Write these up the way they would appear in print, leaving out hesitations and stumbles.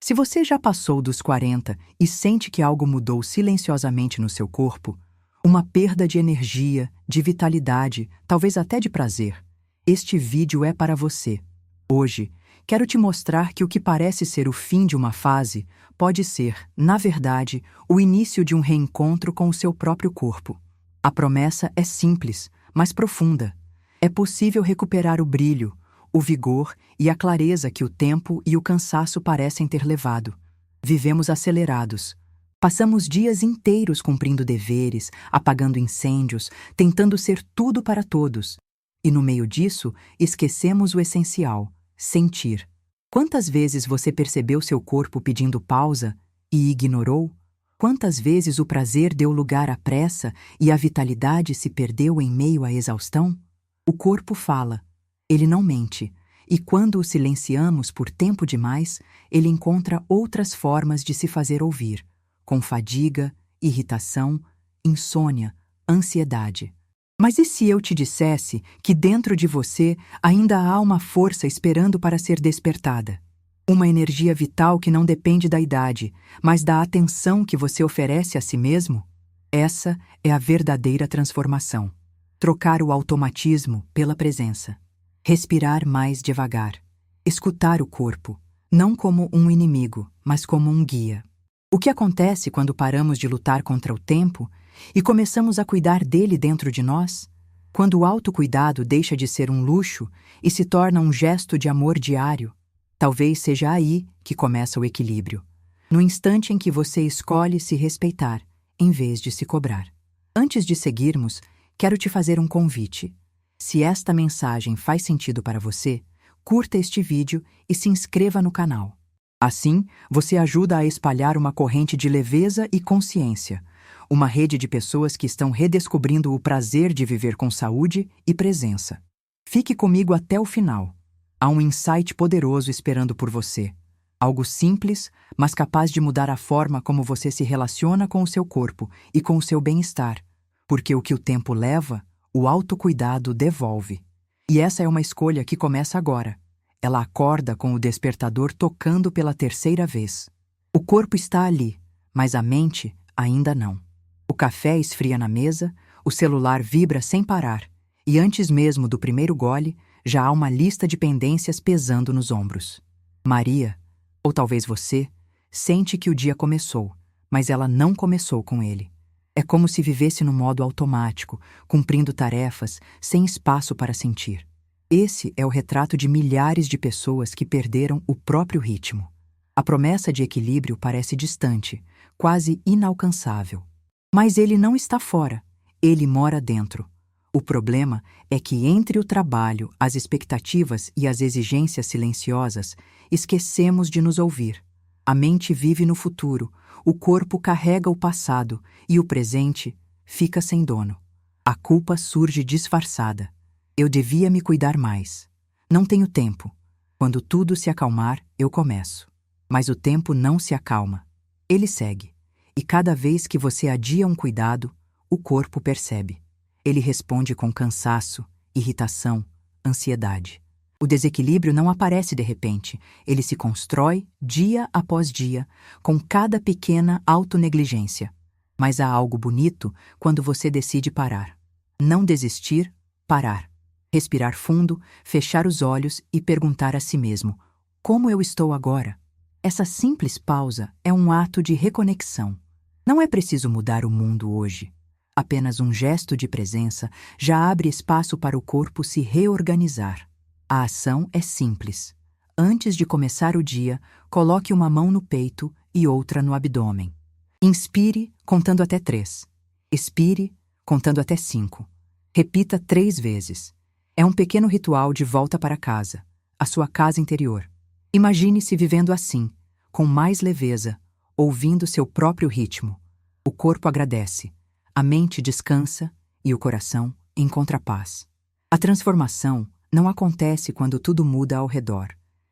Se você já passou dos 40 e sente que algo mudou silenciosamente no seu corpo, uma perda de energia, de vitalidade, talvez até de prazer, este vídeo é para você. Hoje, quero te mostrar que o que parece ser o fim de uma fase pode ser, na verdade, o início de um reencontro com o seu próprio corpo. A promessa é simples, mas profunda. É possível recuperar o brilho, o vigor e a clareza que o tempo e o cansaço parecem ter levado. Vivemos acelerados. Passamos dias inteiros cumprindo deveres, apagando incêndios, tentando ser tudo para todos. E no meio disso, esquecemos o essencial: sentir. Quantas vezes você percebeu seu corpo pedindo pausa e ignorou? Quantas vezes o prazer deu lugar à pressa e a vitalidade se perdeu em meio à exaustão? O corpo fala. Ele não mente, e quando o silenciamos por tempo demais, ele encontra outras formas de se fazer ouvir, com fadiga, irritação, insônia, ansiedade. Mas e se eu te dissesse que dentro de você ainda há uma força esperando para ser despertada? Uma energia vital que não depende da idade, mas da atenção que você oferece a si mesmo? Essa é a verdadeira transformação. Trocar o automatismo pela presença. Respirar mais devagar. Escutar o corpo, não como um inimigo, mas como um guia. O que acontece quando paramos de lutar contra o tempo e começamos a cuidar dele dentro de nós? Quando o autocuidado deixa de ser um luxo e se torna um gesto de amor diário? Talvez seja aí que começa o equilíbrio. No instante em que você escolhe se respeitar, em vez de se cobrar. Antes de seguirmos, quero te fazer um convite. Se esta mensagem faz sentido para você, curta este vídeo e se inscreva no canal. Assim, você ajuda a espalhar uma corrente de leveza e consciência, uma rede de pessoas que estão redescobrindo o prazer de viver com saúde e presença. Fique comigo até o final. Há um insight poderoso esperando por você. Algo simples, mas capaz de mudar a forma como você se relaciona com o seu corpo e com o seu bem-estar. Porque o que o tempo leva, o autocuidado devolve. E essa é uma escolha que começa agora. Ela acorda com o despertador tocando pela terceira vez. O corpo está ali, mas a mente ainda não. O café esfria na mesa, o celular vibra sem parar, e antes mesmo do primeiro gole, já há uma lista de pendências pesando nos ombros. Maria, ou talvez você, sente que o dia começou, mas ela não começou com ele. É como se vivesse no modo automático, cumprindo tarefas, sem espaço para sentir. Esse é o retrato de milhares de pessoas que perderam o próprio ritmo. A promessa de equilíbrio parece distante, quase inalcançável. Mas ele não está fora, ele mora dentro. O problema é que entre o trabalho, as expectativas e as exigências silenciosas, esquecemos de nos ouvir. A mente vive no futuro, o corpo carrega o passado e o presente fica sem dono. A culpa surge disfarçada. Eu devia me cuidar mais. Não tenho tempo. Quando tudo se acalmar, eu começo. Mas o tempo não se acalma. Ele segue. E cada vez que você adia um cuidado, o corpo percebe. Ele responde com cansaço, irritação, ansiedade. O desequilíbrio não aparece de repente, ele se constrói dia após dia, com cada pequena autonegligência. Mas há algo bonito quando você decide parar. Não desistir, parar. Respirar fundo, fechar os olhos e perguntar a si mesmo: como eu estou agora? Essa simples pausa é um ato de reconexão. Não é preciso mudar o mundo hoje. Apenas um gesto de presença já abre espaço para o corpo se reorganizar. A ação é simples. Antes de começar o dia, coloque uma mão no peito e outra no abdômen. Inspire, contando até 3. Expire, contando até 5. Repita 3 vezes. É um pequeno ritual de volta para casa, a sua casa interior. Imagine-se vivendo assim, com mais leveza, ouvindo seu próprio ritmo. O corpo agradece. A mente descansa e o coração encontra paz. A transformação não acontece quando tudo muda ao redor,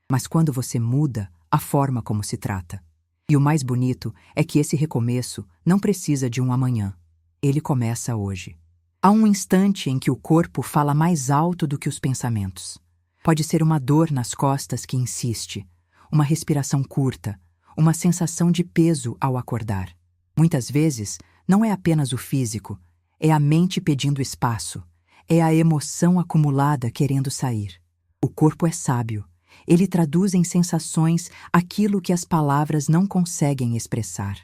mas quando você muda a forma como se trata. E o mais bonito é que esse recomeço não precisa de um amanhã. Ele começa hoje. Há um instante em que o corpo fala mais alto do que os pensamentos. Pode ser uma dor nas costas que insiste, uma respiração curta, uma sensação de peso ao acordar. Muitas vezes, não é apenas o físico, é a mente pedindo espaço, é a emoção acumulada querendo sair. O corpo é sábio. Ele traduz em sensações aquilo que as palavras não conseguem expressar.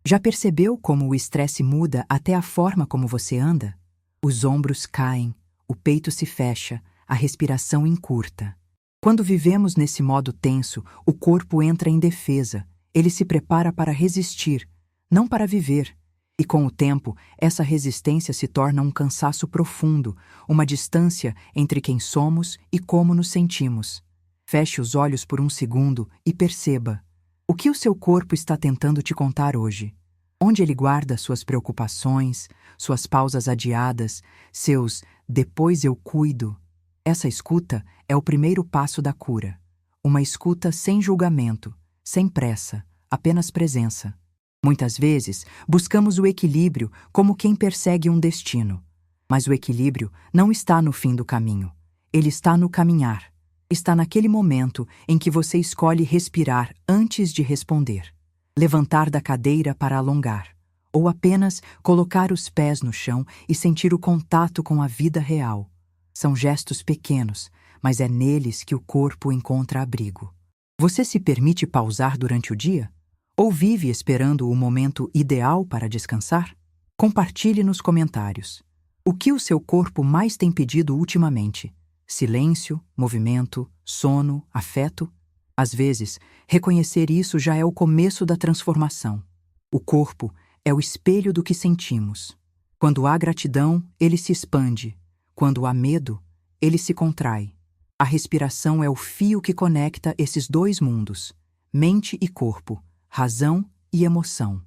Já percebeu como o estresse muda até a forma como você anda? Os ombros caem, o peito se fecha, a respiração encurta. Quando vivemos nesse modo tenso, o corpo entra em defesa. Ele se prepara para resistir, não para viver. E com o tempo, essa resistência se torna um cansaço profundo, uma distância entre quem somos e como nos sentimos. Feche os olhos por um segundo e perceba o que o seu corpo está tentando te contar hoje. Onde ele guarda suas preocupações, suas pausas adiadas, seus "depois eu cuido". Essa escuta é o primeiro passo da cura. Uma escuta sem julgamento, sem pressa, apenas presença. Muitas vezes, buscamos o equilíbrio como quem persegue um destino. Mas o equilíbrio não está no fim do caminho. Ele está no caminhar. Está naquele momento em que você escolhe respirar antes de responder. Levantar da cadeira para alongar. Ou apenas colocar os pés no chão e sentir o contato com a vida real. São gestos pequenos, mas é neles que o corpo encontra abrigo. Você se permite pausar durante o dia? Ou vive esperando o momento ideal para descansar? Compartilhe nos comentários. O que o seu corpo mais tem pedido ultimamente? Silêncio, movimento, sono, afeto? Às vezes, reconhecer isso já é o começo da transformação. O corpo é o espelho do que sentimos. Quando há gratidão, ele se expande. Quando há medo, ele se contrai. A respiração é o fio que conecta esses dois mundos, mente e corpo, razão e emoção.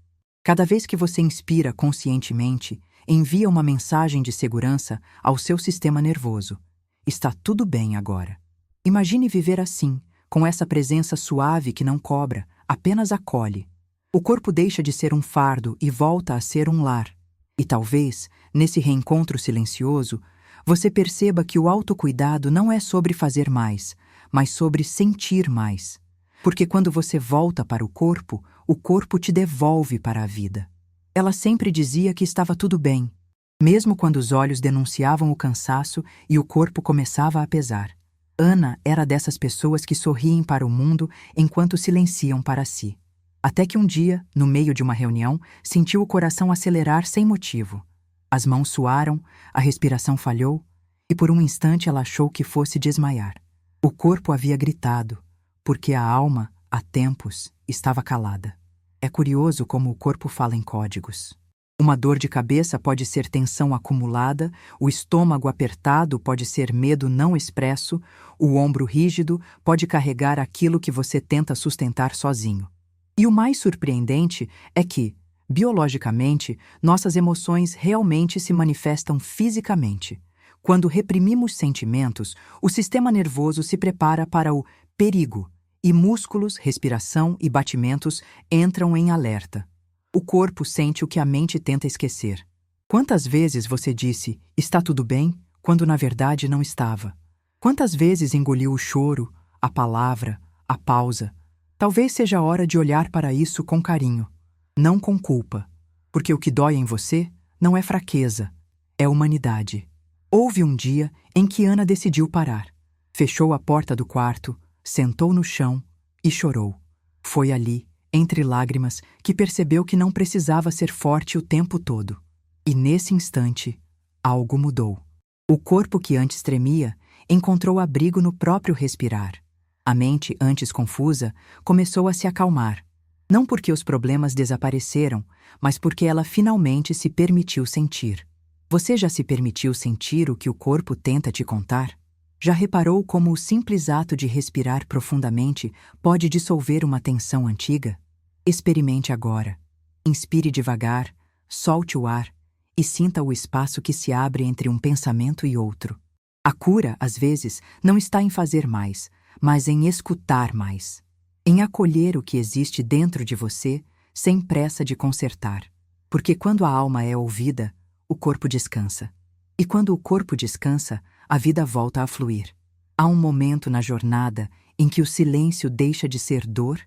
Cada vez que você inspira conscientemente, envia uma mensagem de segurança ao seu sistema nervoso. Está tudo bem agora. Imagine viver assim, com essa presença suave que não cobra, apenas acolhe. O corpo deixa de ser um fardo e volta a ser um lar. E talvez, nesse reencontro silencioso, você perceba que o autocuidado não é sobre fazer mais, mas sobre sentir mais. Porque quando você volta para o corpo te devolve para a vida. Ela sempre dizia que estava tudo bem, mesmo quando os olhos denunciavam o cansaço e o corpo começava a pesar. Ana era dessas pessoas que sorriem para o mundo enquanto silenciam para si. Até que um dia, no meio de uma reunião, sentiu o coração acelerar sem motivo. As mãos suaram, a respiração falhou, e por um instante ela achou que fosse desmaiar. O corpo havia gritado, porque a alma, há tempos, estava calada. É curioso como o corpo fala em códigos. Uma dor de cabeça pode ser tensão acumulada, o estômago apertado pode ser medo não expresso, o ombro rígido pode carregar aquilo que você tenta sustentar sozinho. E o mais surpreendente é que, biologicamente, nossas emoções realmente se manifestam fisicamente. Quando reprimimos sentimentos, o sistema nervoso se prepara para o perigo, e músculos, respiração e batimentos entram em alerta. O corpo sente o que a mente tenta esquecer. Quantas vezes você disse, está tudo bem, quando na verdade não estava? Quantas vezes engoliu o choro, a palavra, a pausa? Talvez seja a hora de olhar para isso com carinho, não com culpa, porque o que dói em você não é fraqueza, é humanidade. Houve um dia em que Ana decidiu parar. Fechou a porta do quarto, sentou no chão e chorou. Foi ali, entre lágrimas, que percebeu que não precisava ser forte o tempo todo. E nesse instante, algo mudou. O corpo que antes tremia encontrou abrigo no próprio respirar. A mente, antes confusa, começou a se acalmar. Não porque os problemas desapareceram, mas porque ela finalmente se permitiu sentir. Você já se permitiu sentir o que o corpo tenta te contar? Já reparou como o simples ato de respirar profundamente pode dissolver uma tensão antiga? Experimente agora. Inspire devagar, solte o ar e sinta o espaço que se abre entre um pensamento e outro. A cura, às vezes, não está em fazer mais, mas em escutar mais. Em acolher o que existe dentro de você, sem pressa de consertar. Porque quando a alma é ouvida, o corpo descansa. E quando o corpo descansa, a vida volta a fluir. Há um momento na jornada em que o silêncio deixa de ser dor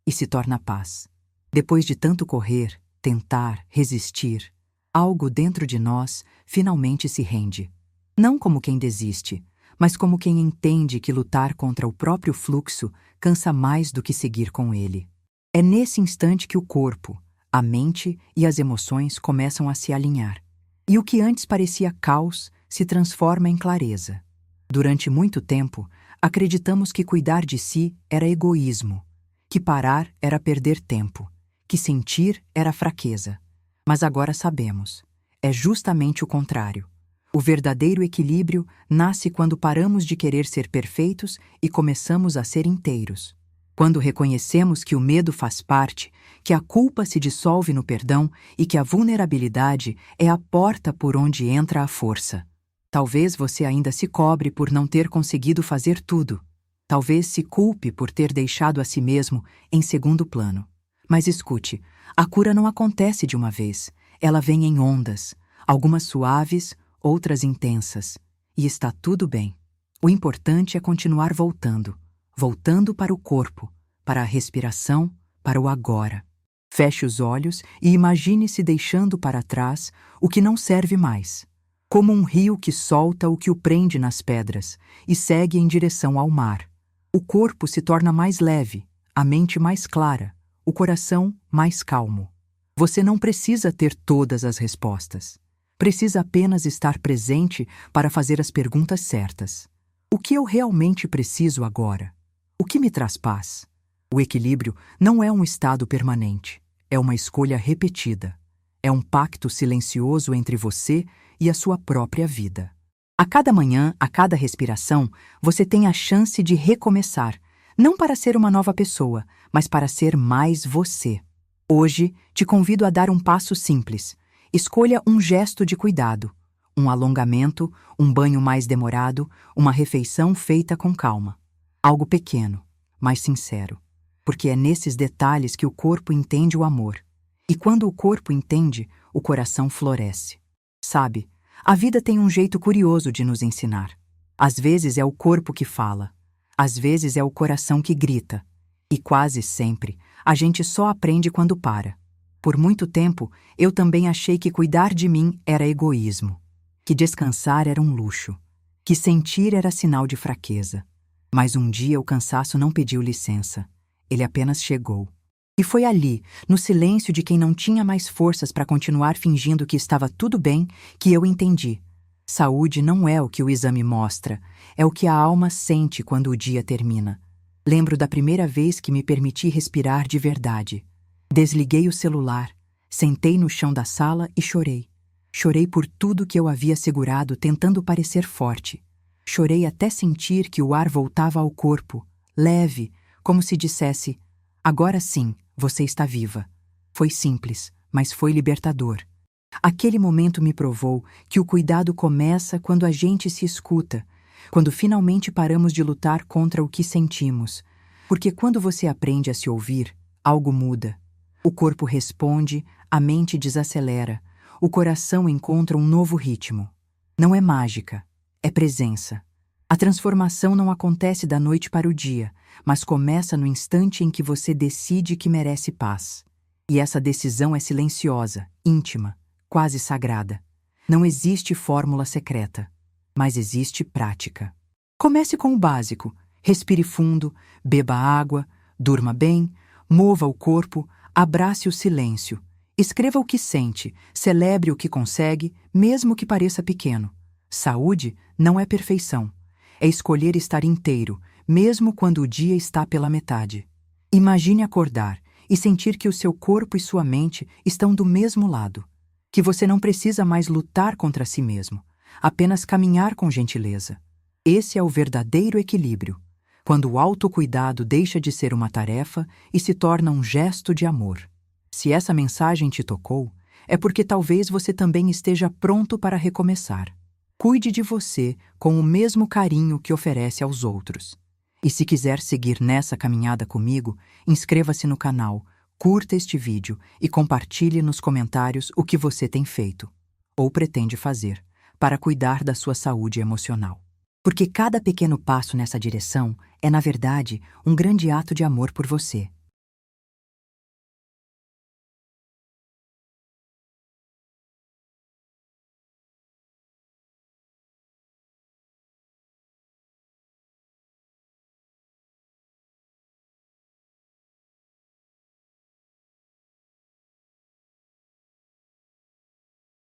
e se torna paz. Depois de tanto correr, tentar, resistir, algo dentro de nós finalmente se rende. Não como quem desiste, mas como quem entende que lutar contra o próprio fluxo cansa mais do que seguir com ele. É nesse instante que o corpo, a mente e as emoções começam a se alinhar. E o que antes parecia caos se transforma em clareza. Durante muito tempo, acreditamos que cuidar de si era egoísmo, que parar era perder tempo, que sentir era fraqueza. Mas agora sabemos, é justamente o contrário. O verdadeiro equilíbrio nasce quando paramos de querer ser perfeitos e começamos a ser inteiros. Quando reconhecemos que o medo faz parte, que a culpa se dissolve no perdão e que a vulnerabilidade é a porta por onde entra a força. Talvez você ainda se cobre por não ter conseguido fazer tudo. Talvez se culpe por ter deixado a si mesmo em segundo plano. Mas escute, a cura não acontece de uma vez. Ela vem em ondas, algumas suaves, outras intensas. E está tudo bem. O importante é continuar voltando para o corpo, para a respiração, para o agora. Feche os olhos e imagine-se deixando para trás o que não serve mais. Como um rio que solta o que o prende nas pedras e segue em direção ao mar. O corpo se torna mais leve, a mente mais clara, o coração mais calmo. Você não precisa ter todas as respostas. Precisa apenas estar presente para fazer as perguntas certas. O que eu realmente preciso agora? O que me traz paz? O equilíbrio não é um estado permanente, é uma escolha repetida. É um pacto silencioso entre você e a sua própria vida. A cada manhã, a cada respiração, você tem a chance de recomeçar, não para ser uma nova pessoa, mas para ser mais você. Hoje, te convido a dar um passo simples. Escolha um gesto de cuidado, um alongamento, um banho mais demorado, uma refeição feita com calma. Algo pequeno, mas sincero, porque é nesses detalhes que o corpo entende o amor. E quando o corpo entende, o coração floresce. Sabe, a vida tem um jeito curioso de nos ensinar. Às vezes é o corpo que fala, às vezes é o coração que grita. E quase sempre, a gente só aprende quando para. Por muito tempo, eu também achei que cuidar de mim era egoísmo, que descansar era um luxo, que sentir era sinal de fraqueza. Mas um dia o cansaço não pediu licença, ele apenas chegou. E foi ali, no silêncio de quem não tinha mais forças para continuar fingindo que estava tudo bem, que eu entendi. Saúde não é o que o exame mostra, é o que a alma sente quando o dia termina. Lembro da primeira vez que me permiti respirar de verdade. Desliguei o celular, sentei no chão da sala e chorei. Chorei por tudo que eu havia segurado tentando parecer forte. Chorei até sentir que o ar voltava ao corpo, leve, como se dissesse: agora sim, você está viva. Foi simples, mas foi libertador. Aquele momento me provou que o cuidado começa quando a gente se escuta, quando finalmente paramos de lutar contra o que sentimos. Porque quando você aprende a se ouvir, algo muda. O corpo responde, a mente desacelera, o coração encontra um novo ritmo. Não é mágica, é presença. A transformação não acontece da noite para o dia, mas começa no instante em que você decide que merece paz. E essa decisão é silenciosa, íntima, quase sagrada. Não existe fórmula secreta, mas existe prática. Comece com o básico. Respire fundo, beba água, durma bem, mova o corpo, abrace o silêncio. Escreva o que sente, celebre o que consegue, mesmo que pareça pequeno. Saúde não é perfeição. É escolher estar inteiro, mesmo quando o dia está pela metade. Imagine acordar e sentir que o seu corpo e sua mente estão do mesmo lado. Que você não precisa mais lutar contra si mesmo, apenas caminhar com gentileza. Esse é o verdadeiro equilíbrio, quando o autocuidado deixa de ser uma tarefa e se torna um gesto de amor. Se essa mensagem te tocou, é porque talvez você também esteja pronto para recomeçar. Cuide de você com o mesmo carinho que oferece aos outros. E se quiser seguir nessa caminhada comigo, inscreva-se no canal, curta este vídeo e compartilhe nos comentários o que você tem feito, ou pretende fazer, para cuidar da sua saúde emocional. Porque cada pequeno passo nessa direção é, na verdade, um grande ato de amor por você.